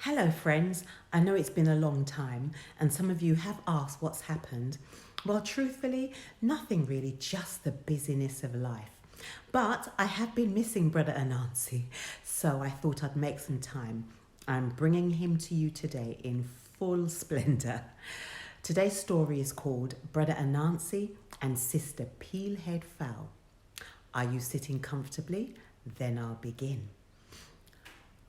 Hello, friends. I know it's been a long time, and some of you have asked what's happened. Well, truthfully, nothing really, just the busyness of life. But I have been missing Brother Anansi, so I thought I'd make some time. I'm bringing him to you today in full splendour. Today's story is called Brother Anansi and Sister Peelhead Fowl. Are you sitting comfortably? Then I'll begin.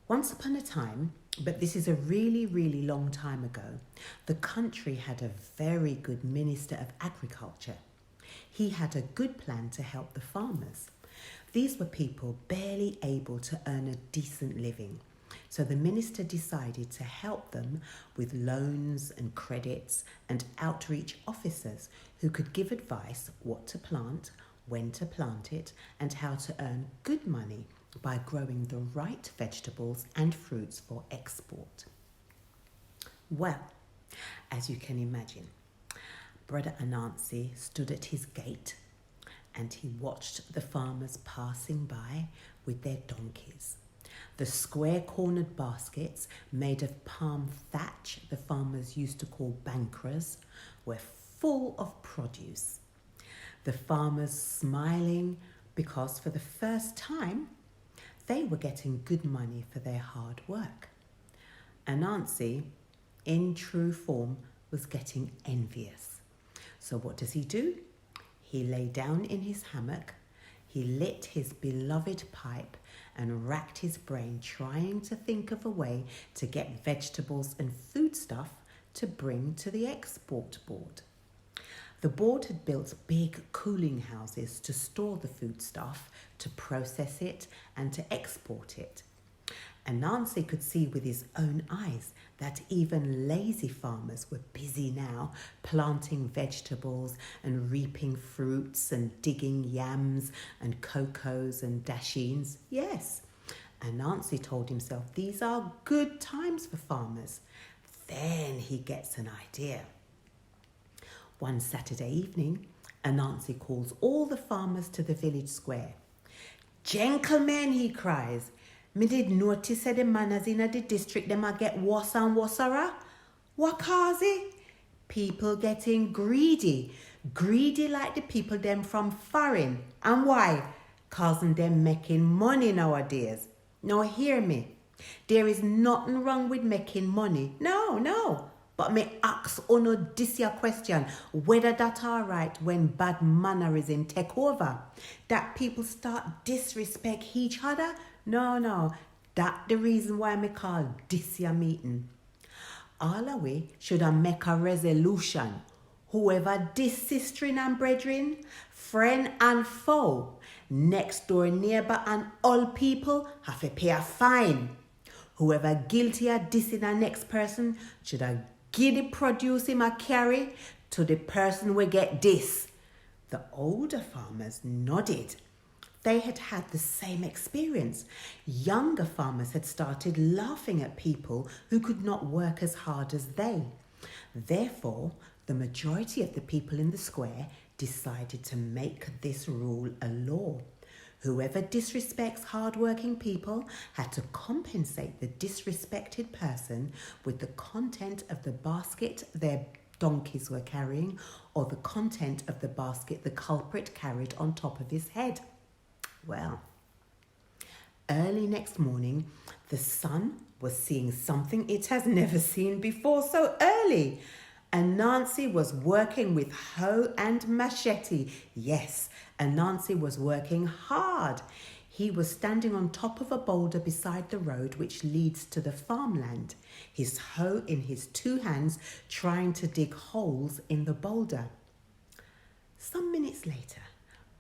Once upon a time, but this is a really, really long time ago, the country had a very good minister of agriculture. He had a good plan to help the farmers. These were people barely able to earn a decent living. So the minister decided to help them with loans and credits and outreach officers who could give advice what to plant, when to plant it, and how to earn good money by growing the right vegetables and fruits for export. Well, as you can imagine, Brother Anansi stood at his gate and he watched the farmers passing by with their donkeys. The square-cornered baskets made of palm thatch the farmers used to call bankras were full of produce. The farmers smiling because for the first time they were getting good money for their hard work. Anansi, in true form, was getting envious. So what does he do? He lay down in his hammock, he lit his beloved pipe and racked his brain trying to think of a way to get vegetables and foodstuff to bring to the export board. The board had built big cooling houses to store the foodstuff, to process it and to export it. Anansi could see with his own eyes that even lazy farmers were busy now planting vegetables and reaping fruits and digging yams and cocos and dashins. Yes, Anansi told himself these are good times for farmers. Then he gets an idea. One Saturday evening, Anansi calls all the farmers to the village square. "Gentlemen," he cries, "me did notice that the manners in the district them a get worse and worser. What cause it? People getting greedy like the people them from foreign. And why? Causing them making money nowadays. Now hear me, there is nothing wrong with making money. No. But me ask uno this your question, whether that alright when bad mannerism take over? That people start disrespect each other? No. That the reason why me call this your meeting. All of we should make a resolution. Whoever this sister and brethren, friend and foe, next door neighbor and all people have to pay a fine. Whoever guilty of dissing the next person should have give the produce him a carry to the person we get this. The older farmers nodded. They had had the same experience. Younger farmers had started laughing at people who could not work as hard as they. Therefore, the majority of the people in the square decided to make this rule a law. Whoever disrespects hardworking people had to compensate the disrespected person with the content of the basket their donkeys were carrying or the content of the basket the culprit carried on top of his head. Well, early next morning, the sun was seeing something it has never seen before so early. Anansi was working with hoe and machete. Yes, Anansi was working hard. He was standing on top of a boulder beside the road which leads to the farmland, his hoe in his two hands trying to dig holes in the boulder. Some minutes later,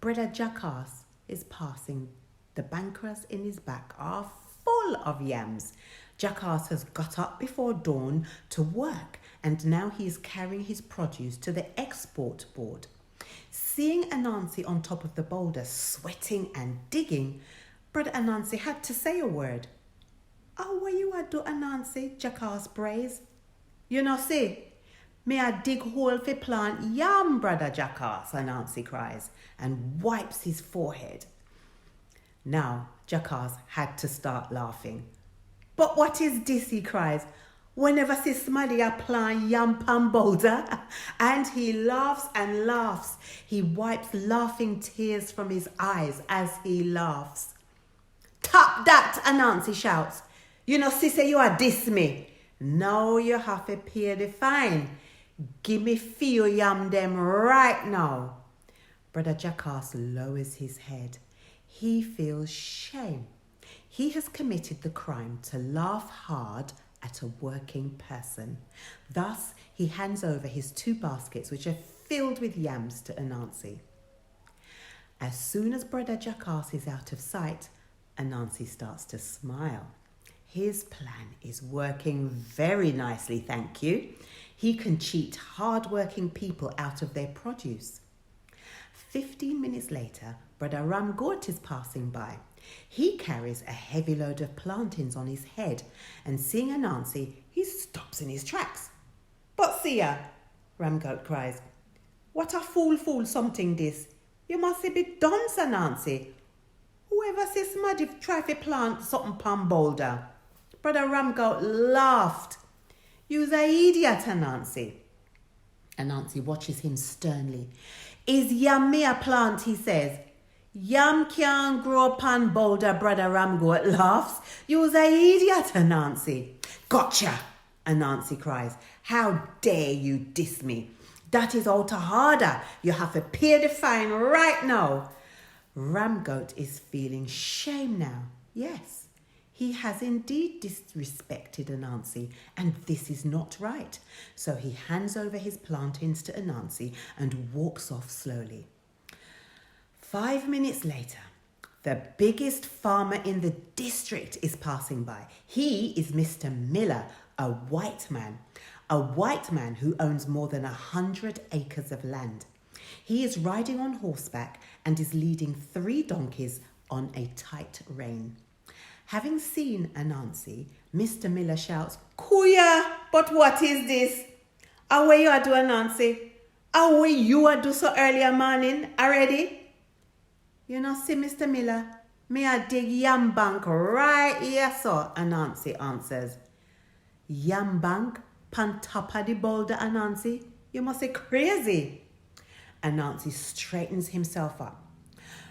Brother Jackass is passing. The bankers in his back are full of yams. Jackass has got up before dawn to work and now he is carrying his produce to the export board. Seeing Anansi on top of the boulder, sweating and digging, Brother Anansi had to say a word. "Oh, what you a do, Anansi?" Jackass brays. "You know see, me a dig hole for plant yam, Brother Jackass," Anansi cries and wipes his forehead. Now Jackass had to start laughing. But what is this, he cries. Whenever see somebody a plant yam pan boulder, and he laughs and laughs. He wipes laughing tears from his eyes as he laughs. Top that, Anansi shouts. You know, sister, you are diss me. Now you have to pay the fine. Give me few yam them right now. Brother Jackass lowers his head. He feels shame. He has committed the crime to laugh hard at a working person. Thus, he hands over his 2 baskets, which are filled with yams, to Anansi. As soon as Brother Jackass is out of sight, Anansi starts to smile. His plan is working very nicely, thank you. He can cheat hard-working people out of their produce. 15 minutes later, Brother Ramgort is passing by. He carries a heavy load of plantains on his head, and seeing Anansi, he stops in his tracks. But see ya, Ramgoat cries. What a fool something this. You must be done, Sir Nancy. Whoever says somebody try to plant something pan boulder. Brother Ramgoat laughed. You's a idiot, Anansi. Anansi watches him sternly. Is yam me a plant, he says. Yam can't grow pan boulder, Brother Ramgoat laughs. You's a idiot, Anansi. Gotcha, Anansi cries. How dare you diss me? That is all to harder. You have to pay the fine right now. Ramgoat is feeling shame now. Yes, he has indeed disrespected Anansi, and this is not right. So he hands over his plantains to Anansi and walks off slowly. 5 minutes later, the biggest farmer in the district is passing by. He is Mr. Miller, a white man who owns more than 100 acres of land. He is riding on horseback and is leading 3 donkeys on a tight rein. Having seen Anansi, Mr. Miller shouts, Kuya, but what is this? Away you are do, Anansi? Away you are do so early morning already? You know, see, Mr. Miller, me a dig yam bank right here, so, Anansi answers. Yam bank, pan top of the boulder, Anansi? You must be crazy. Anansi straightens himself up.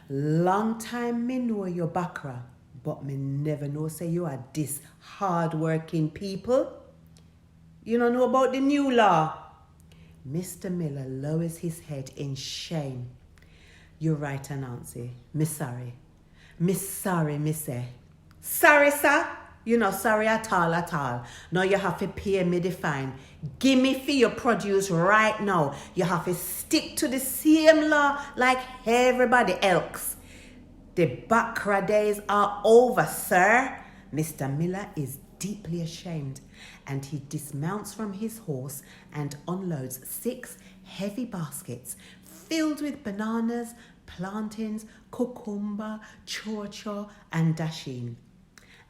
Long time me know your bakra, but me never know say you are this hard-working people. You don't know about the new law. Mr. Miller lowers his head in shame. You're right, Anansi. Me sorry. Me sorry, me say. Sorry, sir? You not sorry at all. Now you have to pay me the fine. Give me for your produce right now. You have to stick to the same law like everybody else. The Bakra days are over, sir. Mr. Miller is deeply ashamed, and he dismounts from his horse and unloads 6 heavy baskets filled with bananas, plantains, cucumber, chocho, and dashin.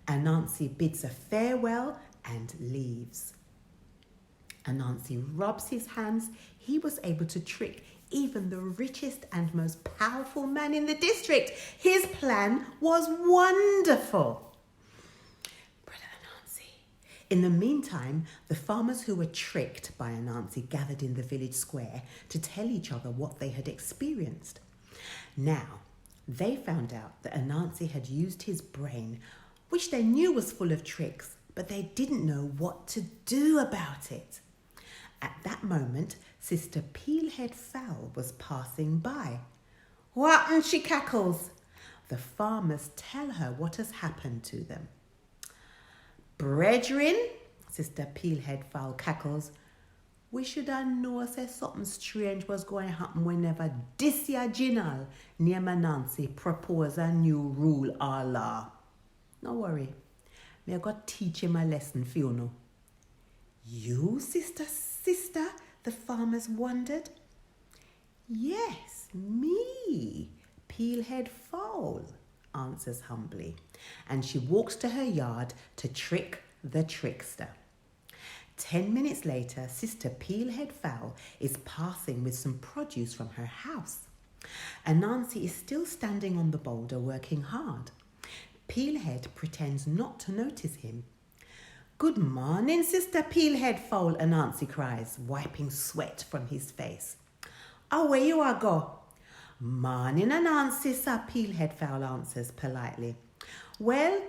Anansi bids a farewell and leaves. Anansi rubs his hands. He was able to trick even the richest and most powerful man in the district. His plan was wonderful. Brother Anansi. In the meantime, the farmers who were tricked by Anansi gathered in the village square to tell each other what they had experienced. Now, they found out that Anansi had used his brain, which they knew was full of tricks, but they didn't know what to do about it. At that moment, Sister Peelhead Fowl was passing by. What? And she cackles. The farmers tell her what has happened to them. Brethren, Sister Peelhead Fowl cackles, we should have known say something strange was going to happen whenever this year Ginal named Anansi propose a new rule or law. No worry, me I got teach him a lesson for you know. You, sister, the farmers wondered. Yes, me, Peelhead Fowl, answers humbly, and she walks to her yard to trick the trickster. 10 minutes later, Sister Peelhead Fowl is passing with some produce from her house. Anansi is still standing on the boulder working hard. Peelhead pretends not to notice him. Good morning, Sister Peelhead Fowl, Anansi cries, wiping sweat from his face. Oh, where you are go? Morning, Anansi, Sir Peelhead Fowl answers politely. Well,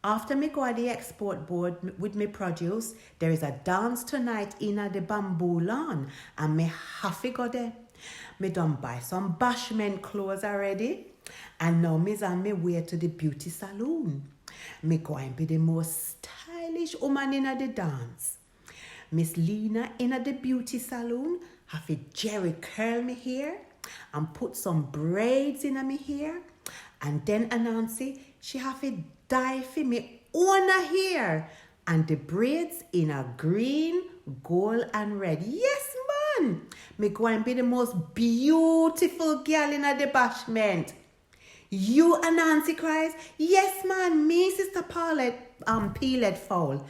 after me go at the export board with me produce, there is a dance tonight in a the bamboo lawn, and me have to go there. Me done buy some bashment clothes already, and now me's on me way to the beauty salon. Me going be the most stylish woman in the dance. Miss Lena in the beauty salon have to jerry curl me hair and put some braids in me hair, and then Anansi she have to dye for me own hair and the braids in a green, gold and red. Yes, man. Me go and be the most beautiful girl in the bashment. You, Anansi cries. Yes, man, me, Sister Peelhead Fowl.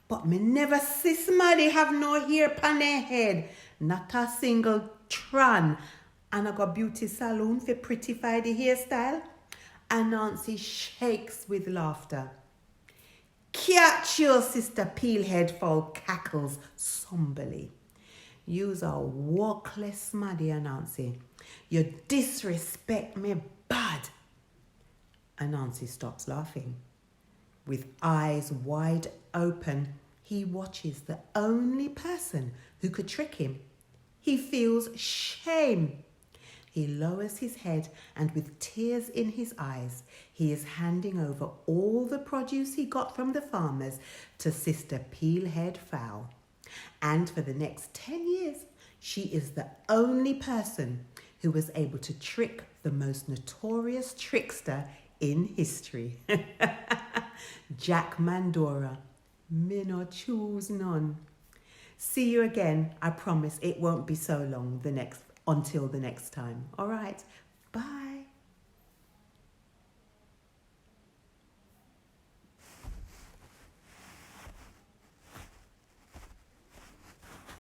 But me never see somebody have no hair pan their head. Not a single tran. And I got beauty salon for prettify the hairstyle. Anansi shakes with laughter. Catch your Sister Peelhead Fowl cackles somberly. You's a walkless maddy, Anansi. You disrespect me bad. Anansi stops laughing. With eyes wide open, he watches the only person who could trick him. He feels shame. He lowers his head and with tears in his eyes, he is handing over all the produce he got from the farmers to Sister Peelhead Fowl. And for the next 10 years, she is the only person who was able to trick the most notorious trickster in history. Jack Mandora, me no choose none. See you again. I promise it won't be so long until the next time. All right. Bye.